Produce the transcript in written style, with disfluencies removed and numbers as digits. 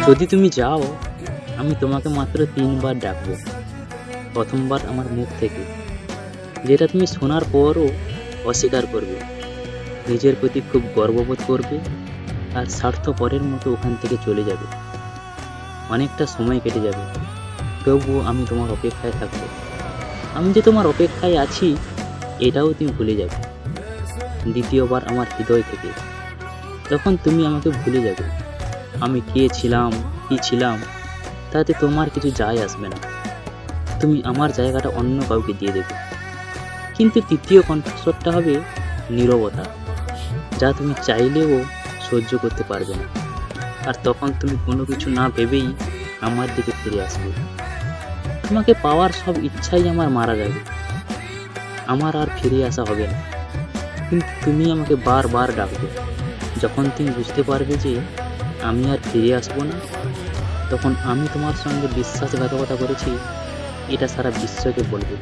যদি তুমি যাও, আমি তোমাকে মাত্র ৩ বার ডাকবো। প্রথমবার আমার মুখ থেকে, যেটা তুমি শোনার পরও অস্বীকার করবে, নিজের প্রতি খুব গর্ববোধ করবে আর স্বার্থপরের মতো ওখান থেকে চলে যাবে। অনেকটা সময় কেটে যাবে, তবুও আমি তোমার অপেক্ষায় থাকবো। আমি যে তোমার অপেক্ষায় আছি এটাও তুমি ভুলে যাবে। দ্বিতীয়বার আমার হৃদয় থেকে, তখন তুমি আমাকে ভুলে যাবে। আমি কে ছিলাম, কি ছিলাম, তাতে তোমার কিছু যায় আসবে না। তুমি আমার জায়গাটা অন্য কাউকে দিয়ে দেবে। কিন্তু তৃতীয় কণ্ঠস্বরটা হবে নীরবতা, যা তুমি চাইলেও সহ্য করতে পারবে না। আর তখন তুমি কোনো কিছু না ভেবেই আমার দিকে ফিরে আসবে। তোমাকে পাওয়ার সব ইচ্ছাই আমার মারা যাবে, আমার আর ফিরে আসা হবে না। কিন্তু তুমি আমাকে বারবার ডাকবে। যখন তুমি বুঝতে পারবে যে আমি আর ফিরে আসবো না, তখন আমি তোমার সঙ্গে বিশ্বাসঘাতকতা করেছি এটা সারা বিশ্বকে বলবে।